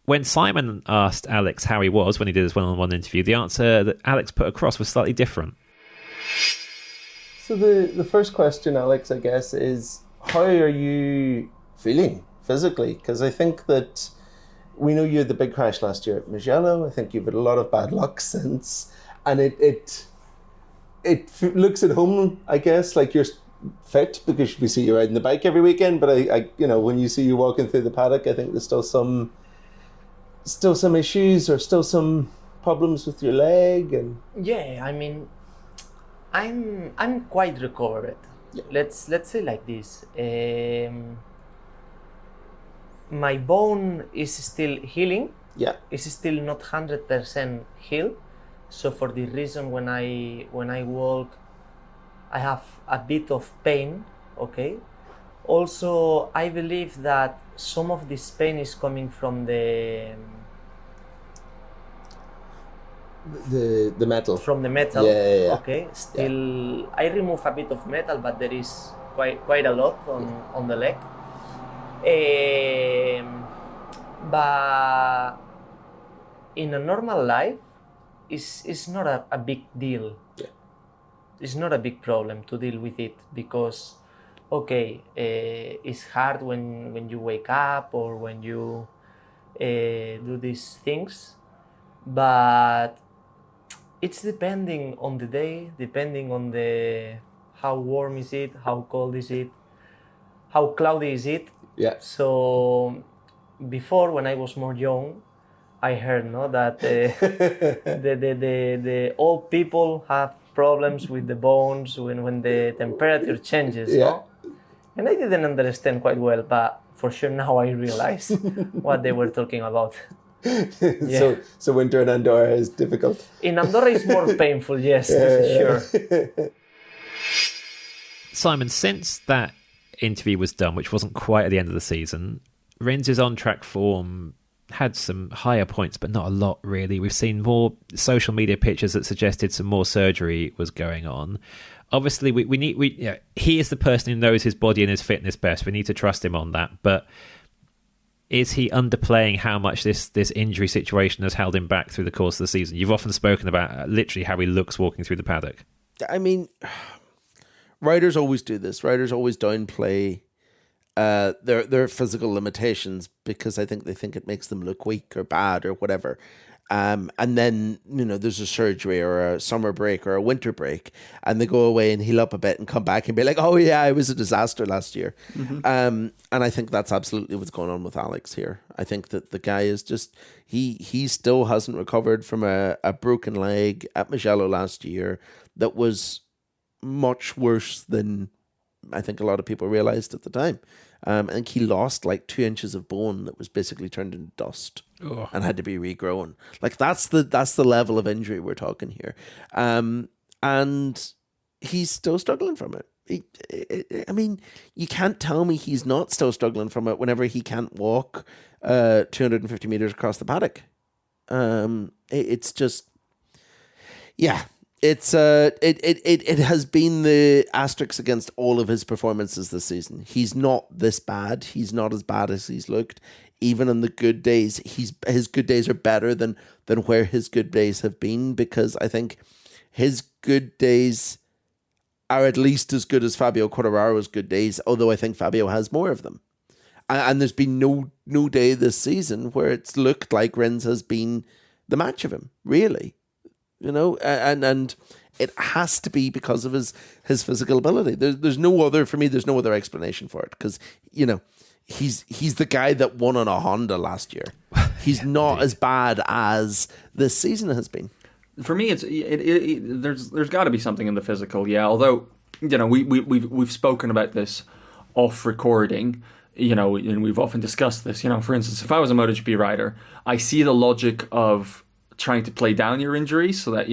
When Simon asked Alex how he was when he did his one-on-one interview, the answer that Alex put across was slightly different. So the first question, Alex, I guess, is how are you feeling physically? Because I think that we know you had the big crash last year at Mugello. I think you've had a lot of bad luck since. And it looks at home, I guess, like you're fit because we see you riding the bike every weekend. But I when you see you walking through the paddock, I think there's still some issues or still some problems with your leg. And yeah, I mean, I'm quite recovered. Yeah. Let's say like this. My bone is still healing. Yeah, it's still not 100% healed. So for the reason when I walk, I have a bit of pain. Okay. Also, I believe that some of this pain is coming from the metal. From the metal. Yeah. Okay. Still, I remove a bit of metal, but there is quite a lot on the leg. But in a normal life, it's not a big deal. Yeah. It's not a big problem to deal with it because, okay, it's hard when you wake up or when you do these things, but it's depending on the day, depending on how warm is it, how cold is it, how cloudy is it. Yeah. So before, when I was more young, I heard that the old people have problems with the bones when the temperature changes. Yeah. No? And I didn't understand quite well, but for sure now I realize what they were talking about. Yeah. So winter in Andorra is difficult. In Andorra it's more painful, yes, that's sure. Simon, since that interview was done, which wasn't quite at the end of the season, Rins' on-track form had some higher points, but not a lot, really. We've seen more social media pictures that suggested some more surgery was going on. Obviously, he is the person who knows his body and his fitness best. We need to trust him on that. But is he underplaying how much this injury situation has held him back through the course of the season? You've often spoken about literally how he looks walking through the paddock. I mean, riders always do this. Riders always downplay their physical limitations because I think they think it makes them look weak or bad or whatever. And then, there's a surgery or a summer break or a winter break and they go away and heal up a bit and come back and be like, oh yeah, I was a disaster last year. Mm-hmm. And I think that's absolutely what's going on with Alex here. I think that the guy is just, he still hasn't recovered from a broken leg at Mugello last year that was much worse than I think a lot of people realized at the time. I think he lost like 2 inches of bone that was basically turned into dust and had to be regrown. Like that's the level of injury we're talking here. And he's still struggling from it. I mean, you can't tell me he's not still struggling from it whenever he can't walk 250 meters across the paddock. It's just, yeah. It has been the asterisk against all of his performances this season. He's not this bad. He's not as bad as he's looked. Even on the good days, his good days are better than where his good days have been, because I think his good days are at least as good as Fabio Quartararo's good days, although I think Fabio has more of them. And there's been no day this season where it's looked like Rins has been the match of him, really. And it has to be because of his physical ability. There's no other explanation for it, because he's the guy that won on a Honda last year. He's not as bad as this season has been. For me, there's got to be something in the physical, yeah. Although we've spoken about this off recording, and we've often discussed this. For instance, if I was a MotoGP rider, I see the logic of trying to play down your injuries so that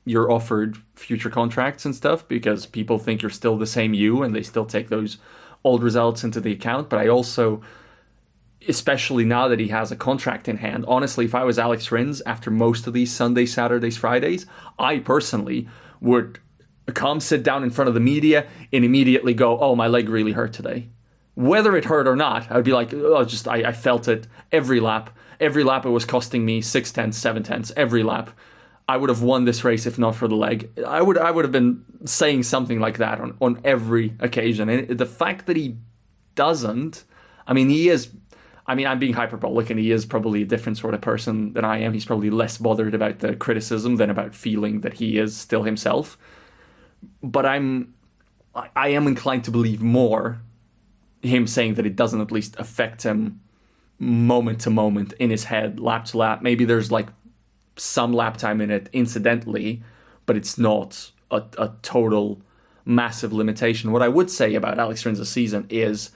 you're offered future contracts and stuff, because people think you're still the same you and they still take those old results into the account. But I also, especially now that he has a contract in hand, honestly, if I was Alex Rins after most of these Sundays, Saturdays, Fridays, I personally would come sit down in front of the media and immediately go, oh, my leg really hurt today. Whether it hurt or not, I'd be like, oh, I felt it every lap. Every lap it was costing me 6 tenths, 7 tenths, every lap. I would have won this race if not for the leg. I would have been saying something like that on every occasion. And the fact that he doesn't, I mean, I'm being hyperbolic, and he is probably a different sort of person than I am. He's probably less bothered about the criticism than about feeling that he is still himself. But I am inclined to believe more him saying that it doesn't at least affect him moment to moment in his head, lap to lap. Maybe there's like some lap time in it incidentally, but it's not a total massive limitation. What I would say about Alex Rins' season is,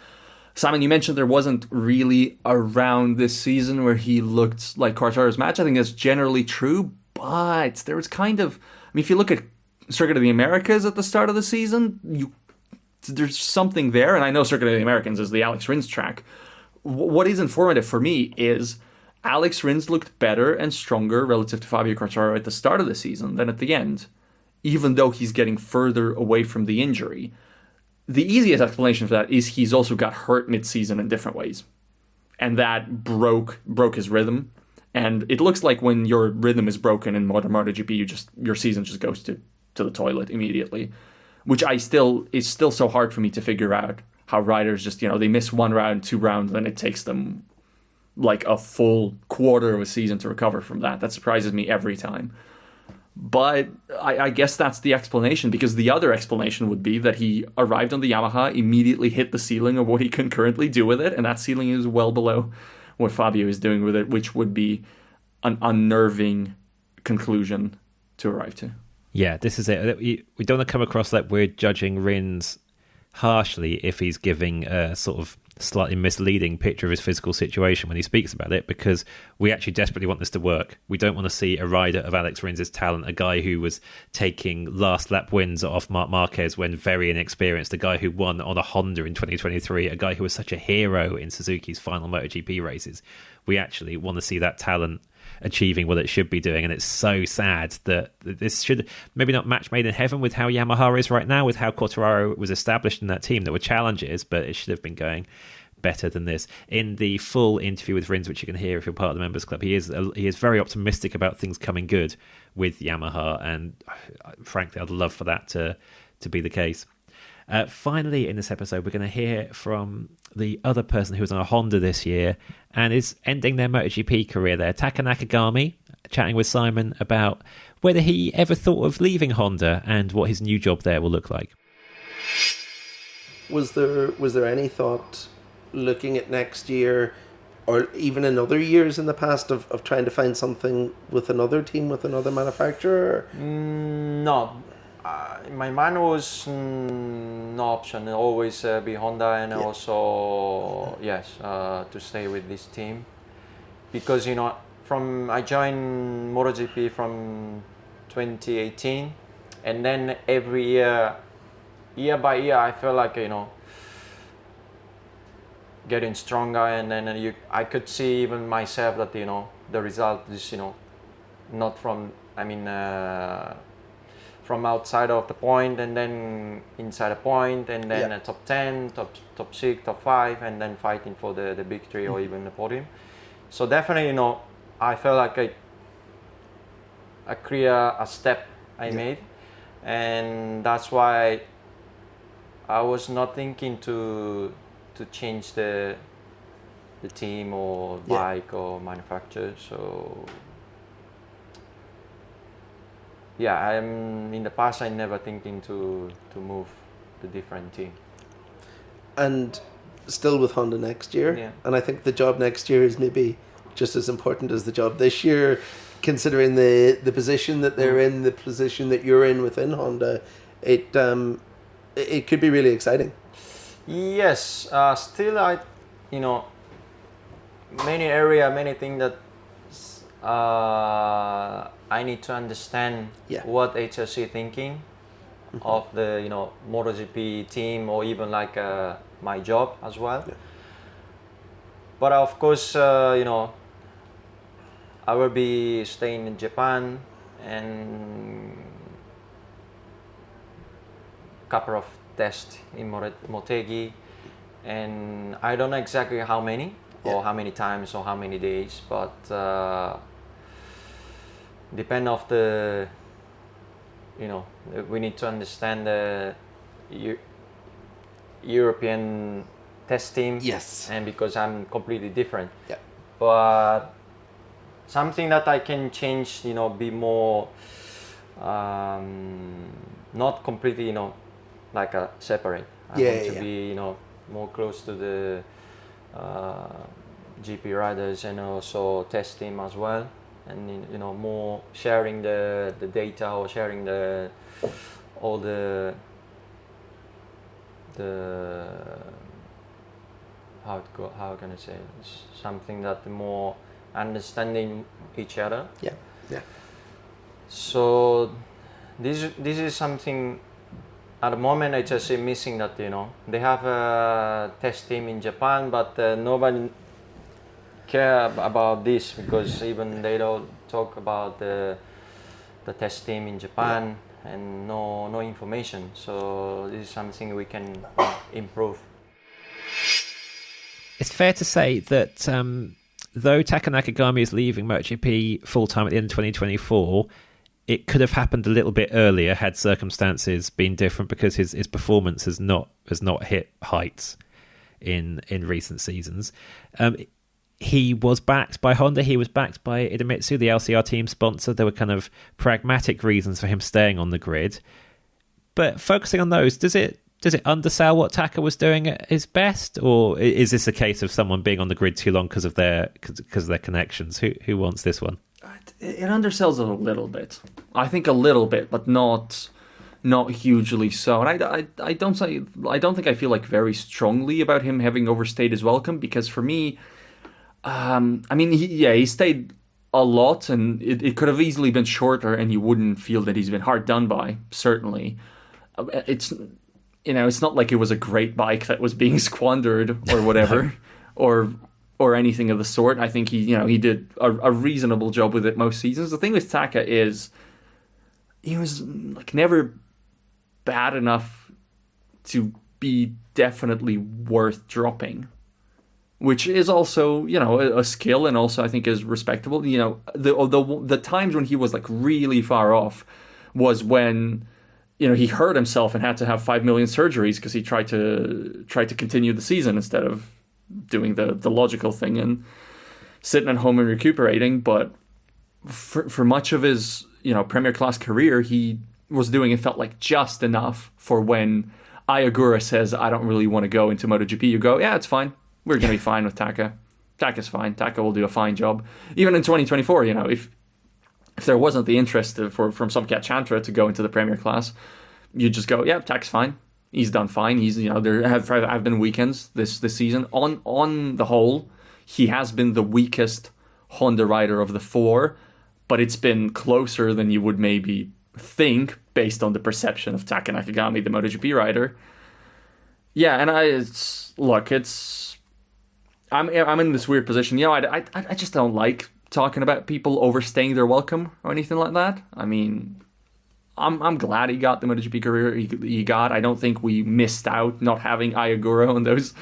Simon, you mentioned there wasn't really a round this season where he looked like Quartararo's match. I think that's generally true, but there was kind of, I mean, if you look at Circuit of the Americas at the start of the season, there's something there, and I know Circuit of the Americans is the Alex Rins track. What is informative for me is Alex Rins looked better and stronger relative to Fabio Quartararo at the start of the season than at the end, even though he's getting further away from the injury. The easiest explanation for that is he's also got hurt mid-season in different ways, and that broke his rhythm. And it looks like when your rhythm is broken in MotoGP, your season just goes to the toilet immediately, which is still so hard for me to figure out how riders just, they miss 1 round, 2 rounds, then it takes them like a full quarter of a season to recover from that. That surprises me every time. But I guess that's the explanation, because the other explanation would be that he arrived on the Yamaha, immediately hit the ceiling of what he can currently do with it, and that ceiling is well below what Fabio is doing with it, which would be an unnerving conclusion to arrive to. Yeah, this is it. We don't want to come across like we're judging Rins harshly if he's giving a sort of slightly misleading picture of his physical situation when he speaks about it, because we actually desperately want this to work. We don't want to see a rider of Alex Rins' talent, a guy who was taking last lap wins off Marc Marquez when very inexperienced, a guy who won on a Honda in 2023, a guy who was such a hero in Suzuki's final MotoGP races. We actually want to see that talent achieving what it should be doing, and it's so sad that this should maybe not match made in heaven with how Yamaha is right now, with how Quartararo was established in that team. There were challenges, but it should have been going better than this. In the full interview with Rins, which you can hear if you're part of the members club, he is very optimistic about things coming good with Yamaha, and frankly I'd love for that to be the case. Finally, in this episode, we're going to hear from the other person who was on a Honda this year and is ending their MotoGP career there, Taka Nakagami, chatting with Simon about whether he ever thought of leaving Honda and what his new job there will look like. Was there any thought, looking at next year, or even in other years in the past, of trying to find something with another team, with another manufacturer? No. In my mind was no option. Always be Honda, and also to stay with this team, because I joined MotoGP from 2018, and then every year by year, I felt like getting stronger, and then I could see even myself that the result is not from from outside of the point, and then inside the point, and then a top 10, top 6, top 5, and then fighting for the victory or even the podium. So definitely, I felt like a step I made, and that's why I was not thinking to change the team or bike or manufacturer. So in the past I never thinking to move to different team. And still with Honda next year, and I think the job next year is maybe just as important as the job this year, considering the position that they're in, the position that you're in within Honda. It could be really exciting. Yes, still many things that I need to understand what HRC thinking of the MotoGP team, or even like my job as well. But of course, I will be staying in Japan and couple of tests in Motegi, and I don't know exactly how many or how many times or how many days, but depend of the, we need to understand the European test team. Yes. And because I'm completely different. Yeah. But something that I can change, be more, not completely, like a separate. I want to be, more close to the GP riders and also test team as well, and more sharing the data or sharing all the how can I say it? Something that more understanding each other. Yeah. So this is something. At the moment, I just see missing that, they have a test team in Japan, but nobody care about this, because even they don't talk about the test team in Japan, and no information. So this is something we can improve. It's fair to say that though Taka Nakagami is leaving MotoGP full-time at the end of 2024, it could have happened a little bit earlier had circumstances been different, because his performance has not hit heights in recent seasons. He was backed by Honda. He was backed by Idemitsu, the LCR team sponsor. There were kind of pragmatic reasons for him staying on the grid. But focusing on those, does it undersell what Taka was doing at his best, or is this a case of someone being on the grid too long because of their connections? Who wants this one? It undersells it a little bit. I think a little bit, but not hugely so. And I don't think I feel like very strongly about him having overstayed his welcome, because for me, he stayed a lot, and it could have easily been shorter, and you wouldn't feel that he's been hard done by. Certainly, it's not like it was a great bike that was being squandered or whatever, or anything of the sort. I think he did a reasonable job with it most seasons. The thing with Taka is he was like never bad enough to be definitely worth dropping, which is also a skill, and also I think is respectable. The times when he was like really far off was when he hurt himself and had to have 5 million surgeries because he tried to continue the season instead of doing the logical thing and sitting at home and recuperating. But for much of his Premier Class career, he was doing, it felt like, just enough for when Ayagura says, I don't really want to go into MotoGP, you go, yeah, it's fine, we're going to be fine with Taka. Taka's fine. Taka will do a fine job. Even in 2024, if there wasn't the interest from Somcat Chantra to go into the Premier Class, you just go, yeah, Taka's fine. He's done fine. He's there have been weekends this season. On the whole, he has been the weakest Honda rider of the four, but it's been closer than you would maybe think based on the perception of Taka Nakagami, the MotoGP rider. Yeah, and I'm in this weird position. I just don't like talking about people overstaying their welcome or anything like that. I mean, I'm glad he got the MotoGP career he got. I don't think we missed out not having Ayagura on those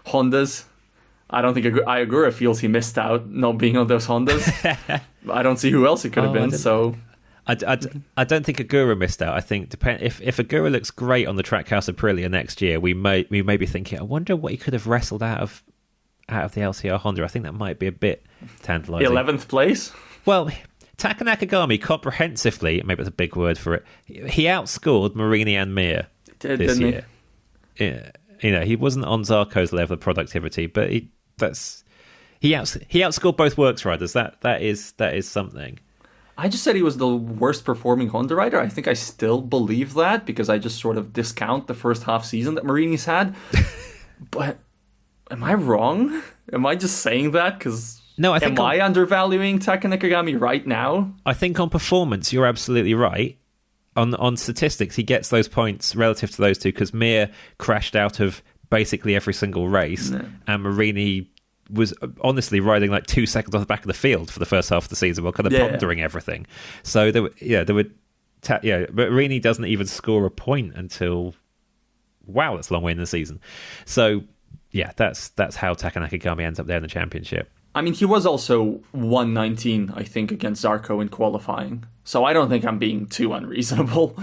Hondas. I don't think Ayagura feels he missed out not being on those Hondas. I don't see who else it could have been. I don't think Agura missed out. I think if Agura looks great on the Trackhouse Aprilia next year, we may be thinking, I wonder what he could have wrestled out of the LCR Honda. I think that might be a bit tantalising. 11th place? Well, Taka Nakagami comprehensively, maybe it's a big word for it, he outscored Marini and Mir this year. Yeah, he wasn't on Zarco's level of productivity, but he outscored both works riders. That is something. I just said he was the worst performing Honda rider. I think I still believe that, because I just sort of discount the first half season that Marini's had. But am I wrong? Am I just saying that because... No, am I undervaluing Taka Nakagami right now? I think on performance, you're absolutely right. On statistics, he gets those points relative to those two, because Mir crashed out of basically every single race, and Marini was honestly riding like 2 seconds off the back of the field for the first half of the season while kind of pondering everything. So Marini doesn't even score a point until, wow, that's a long way in the season. So yeah, that's how Taka Nakagami ends up there in the championship. I mean, he was also 119, I think, against Zarco in qualifying. So I don't think I'm being too unreasonable.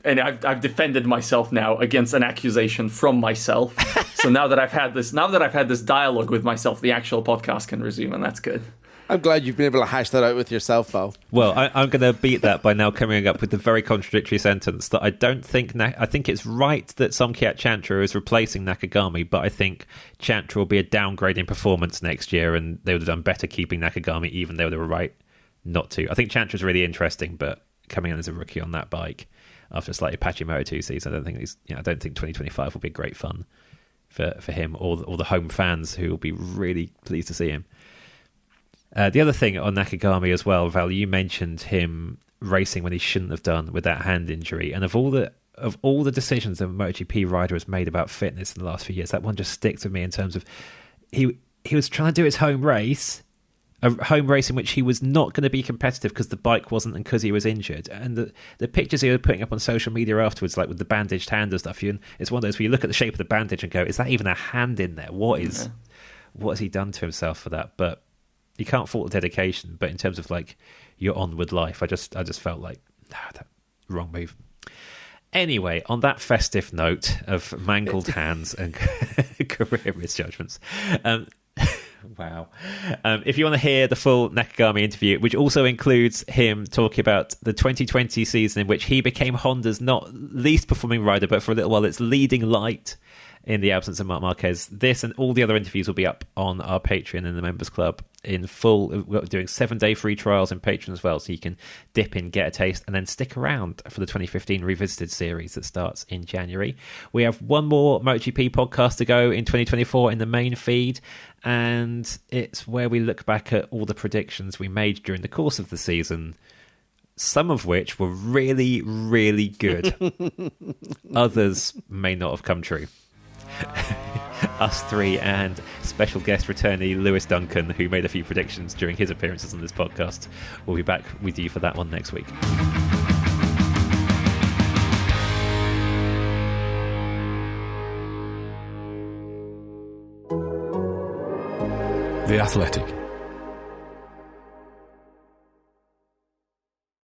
And I've defended myself now against an accusation from myself. So now that I've had this dialogue with myself, the actual podcast can resume, and that's good. I'm glad you've been able to hash that out with yourself, Bo. Well, I'm going to beat that by now coming up with the very contradictory sentence that I think it's right that Somkiat Chantra is replacing Nakagami, but I think Chantra will be a downgrade in performance next year, and they would have done better keeping Nakagami, even though they were right not to. I think Chantra's really interesting, but coming in as a rookie on that bike after a slightly patchy Moto2 season, I don't think 2025 will be great fun for him or the home fans who will be really pleased to see him. The other thing on Nakagami as well, Val, you mentioned him racing when he shouldn't have done with that hand injury, and of all the decisions a MotoGP rider has made about fitness in the last few years, that one just sticks with me in terms of he was trying to do his home race, a home race in which he was not going to be competitive because the bike wasn't and because he was injured, and the pictures he was putting up on social media afterwards, like with the bandaged hand and stuff, it's one of those where you look at the shape of the bandage and go, is that even a hand in there? What has he done to himself for that? But you can't fault the dedication, but in terms of like your onward life, I just felt like that wrong move. Anyway, on that festive note of mangled hands and career misjudgments, wow. If you want to hear the full Nakagami interview, which also includes him talking about the 2020 season in which he became Honda's not least performing rider, but for a little while its leading light in the absence of Marc Marquez, this and all the other interviews will be up on our Patreon in the Members Club in full. We're doing 7-day free trials in Patreon as well, so you can dip in, get a taste, and then stick around for the 2015 Revisited series that starts in January. We have one more MotoGP podcast to go in 2024 in the main feed, and it's where we look back at all the predictions we made during the course of the season, some of which were really, really good. Others may not have come true. Us three and special guest returnee Lewis Duncan, who made a few predictions during his appearances on this podcast, will be back with you for that one next week. The Athletic.